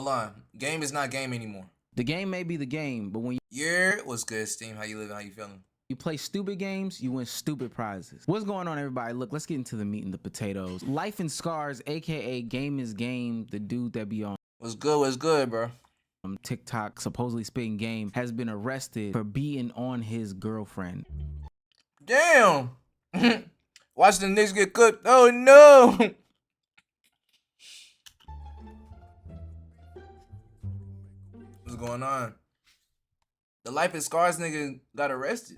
Hold on. Game is not game anymore. The game may be the game, but when What's good, Steam? How you living? How you feeling? you play stupid games, you win stupid prizes. What's going on, everybody? Look, let's get into the meat and the potatoes. Life in Scars, aka Game is Game, the dude that be on What's good? What's good, bro? TikTok, supposedly spitting game, has been arrested for beating on his girlfriend. Damn. Watch the Knicks get cooked. Oh no. What's going on? The Life in Scars nigga got arrested.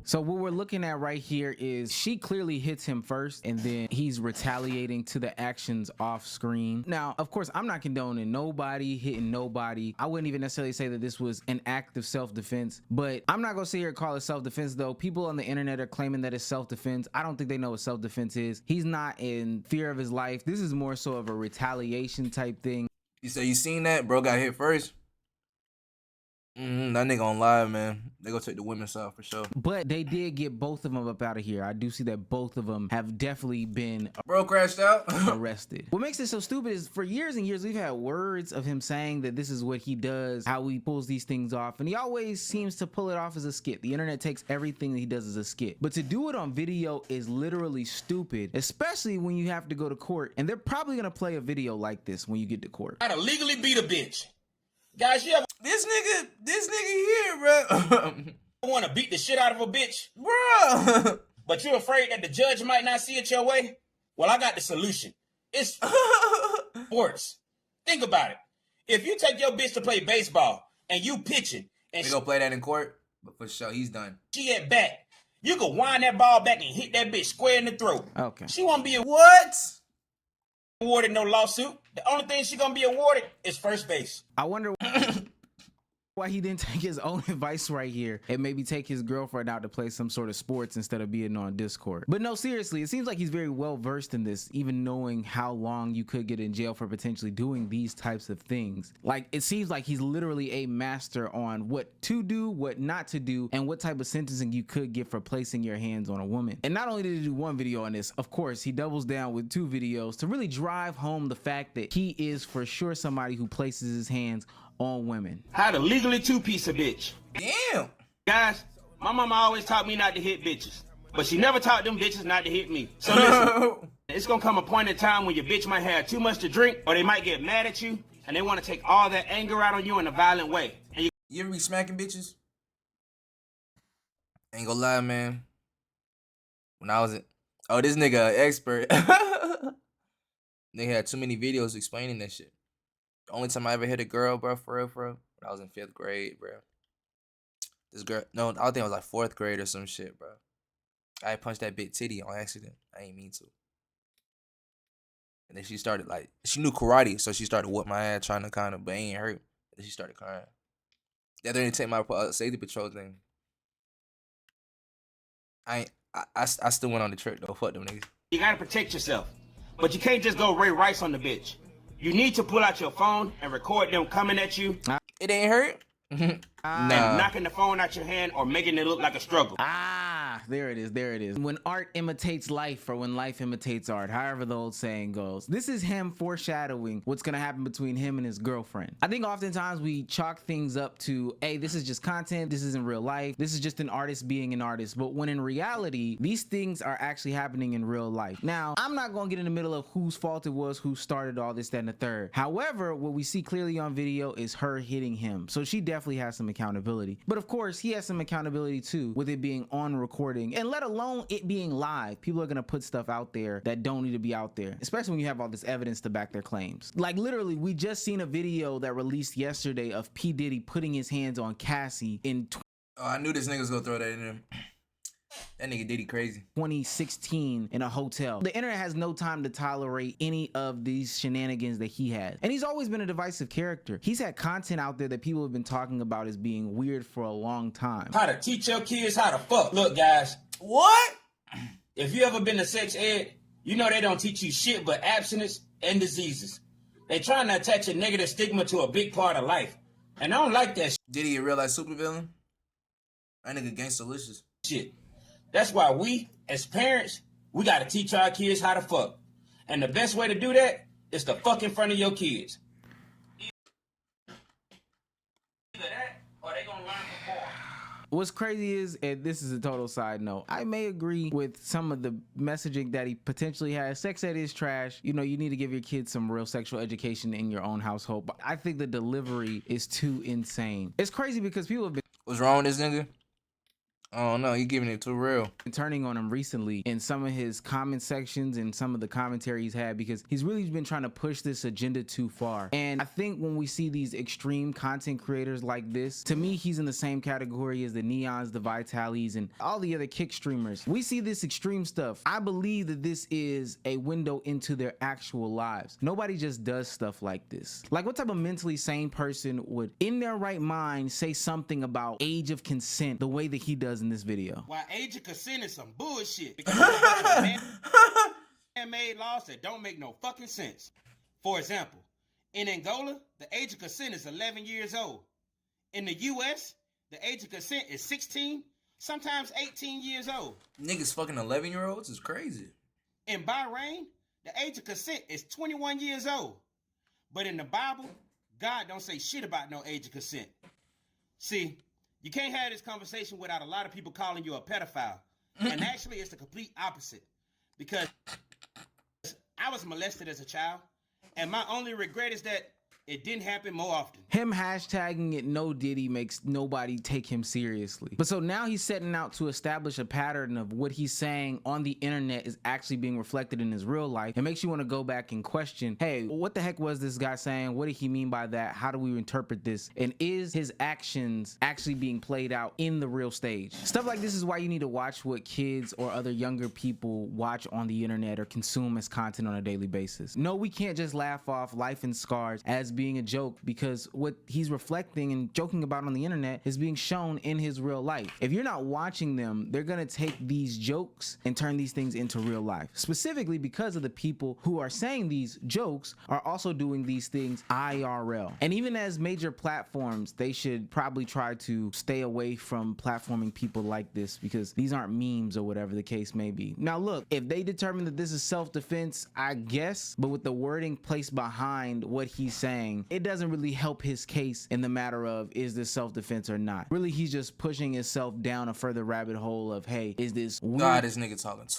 So what we're looking at right here is she clearly hits him first, and then he's retaliating to the actions off screen. Now, of course, I'm not condoning nobody hitting nobody. I wouldn't even necessarily say that this was an act of self-defense, but I'm not gonna sit here and call it self-defense though. People on the internet are claiming that it's self-defense. I don't think they know what self-defense is. He's not in fear of his life. This is more so of a retaliation type thing. You say you seen that? Bro got hit first. That nigga on live, man. They gonna take the women's side for sure. But they did get both of them up out of here. I do see that both of them have definitely been Bro crashed out. arrested. What makes it so stupid is for years and years we've had words of him saying that this is what he does, how he pulls these things off, and he always seems to pull it off as a skit. The internet takes everything that he does as a skit, but to do it on video is literally stupid, especially when you have to go to court, and they're probably gonna play a video like this when you get to court. How to legally beat a bitch. Guys, you ever This nigga here, bro. want to beat the shit out of a bitch, Bro. but you're afraid that the judge might not see it your way? Well, I got the solution. It's sports. Think about it. If you take your bitch to play baseball and you pitching and We gonna play that in court, but for sure he's done. she at bat, you can wind that ball back and hit that bitch square in the throat. Okay. She won't be What? awarded no lawsuit. The only thing she gonna be awarded is first base. I wonder why he didn't take his own advice right here and maybe take his girlfriend out to play some sort of sports instead of being on Discord. But no, seriously, it seems like he's very well versed in this, even knowing how long you could get in jail for potentially doing these types of things. Like, it seems like he's literally a master on what to do, what not to do, and what type of sentencing you could get for placing your hands on a woman. And not only did he do one video on this, of course, he doubles down with 2 videos to really drive home the fact that he is for sure somebody who places his hands on women. How to legally two-piece a bitch. Damn. Guys, my mama always taught me not to hit bitches, but she never taught them bitches not to hit me. So listen, it's gonna come a point in time when your bitch might have too much to drink, or they might get mad at you, and they want to take all that anger out on you in a violent way. And You ever be smacking bitches? Ain't gonna lie, man. When I was this nigga expert. Nigga had too many videos explaining that shit. The only time I ever hit a girl, bro, for real, when I was in 5th grade, bro. This girl, no, I think it was like 4th grade or some shit, bro. I punched that big titty on accident. I ain't mean to. And then she started like, she knew karate, so she started whoop my ass trying to kind of, but ain't hurt. And then she started crying. They didn't take my safety patrol thing. I still went on the trip though. Fuck them niggas. you gotta protect yourself, but you can't just go Ray Rice on the bitch. You need to pull out your phone and record them coming at you. It ain't hurt. And knocking the phone out your hand or making it look like a struggle. There it is, there it is. When art imitates life, or when life imitates art, however the old saying goes. This is him foreshadowing what's gonna happen between him and his girlfriend. I think oftentimes we chalk things up to, hey, this is just content, this isn't real life, this is just an artist being an artist. But when in reality, these things are actually happening in real life. Now, I'm not gonna get in the middle of whose fault it was, who started all this, that, and the third. However, what we see clearly on video is her hitting him. So she definitely has some accountability. But of course, he has some accountability too, with it being on recording, and let alone it being live. People are gonna put stuff out there that don't need to be out there, especially when you have all this evidence to back their claims. Like literally, we just seen a video that released yesterday of P. Diddy putting his hands on Cassie in Oh, I knew this nigga was gonna throw that in there. That nigga Diddy crazy. 2016 in a hotel. The internet has no time to tolerate any of these shenanigans that he had. And he's always been a divisive character. He's had content out there that people have been talking about as being weird for a long time. How to teach your kids how to fuck. Look, guys. What? If you ever been to sex ed, you know they don't teach you shit but abstinence and diseases. They trying to attach a negative stigma to a big part of life. And I don't like that Diddy a real life supervillain? That nigga gangsta-licious. shit. That's why we, as parents, We gotta teach our kids how to fuck. And the best way to do that is to fuck in front of your kids. Either that or they gonna learn from porn. What's crazy is, and this is a total side note, I may agree with some of the messaging that he potentially has. Sex ed is trash. You know, you need to give your kids some real sexual education in your own household. But I think the delivery is too insane. It's crazy because people have been What's wrong with this nigga? I don't know. You giving it too real. turning on him recently in some of his comment sections and some of the commentary he's had, because he's really been trying to push this agenda too far. And I think when we see these extreme content creators like this, to me, he's in the same category as the Neons, the Vitalis, and all the other kick streamers. We see this extreme stuff. I believe that this is a window into their actual lives. Nobody just does stuff like this. Like, what type of mentally sane person would, in their right mind, say something about age of consent the way that he does in this video? Why age of consent is some bullshit. Because man-made laws that don't make no fucking sense. For example, in Angola, the age of consent is 11 years old. In the US, the age of consent is 16, sometimes 18 years old. Niggas fucking 11-year-olds is crazy. In Bahrain, the age of consent is 21 years old. But in the Bible, God don't say shit about no age of consent. See, you can't have this conversation without a lot of people calling you a pedophile. And actually, it's the complete opposite. Because I was molested as a child, and my only regret is that it didn't happen more often. Him hashtagging it no Diddy makes nobody take him seriously. But so now he's setting out to establish a pattern of what he's saying on the internet is actually being reflected in his real life. It makes you want to go back and question, hey, what the heck was this guy saying? What did he mean by that? How do we interpret this? And is his actions actually being played out in the real stage? Stuff like this is why you need to watch what kids or other younger people watch on the internet or consume as content on a daily basis. No, we can't just laugh off Life in Scars as being a joke, because what he's reflecting and joking about on the internet is being shown in his real life. If you're not watching them, they're gonna take these jokes and turn these things into real life, specifically because of the people who are saying these jokes are also doing these things IRL. And even as major platforms, they should probably try to stay away from platforming people like this, because these aren't memes or whatever the case may be. Now look, if they determine that this is self-defense, I guess, but with the wording placed behind what he's saying, it doesn't really help his case in the matter of, is this self-defense or not? Really, he's just pushing himself down a further rabbit hole of, hey, is this weird? God, this nigga talking too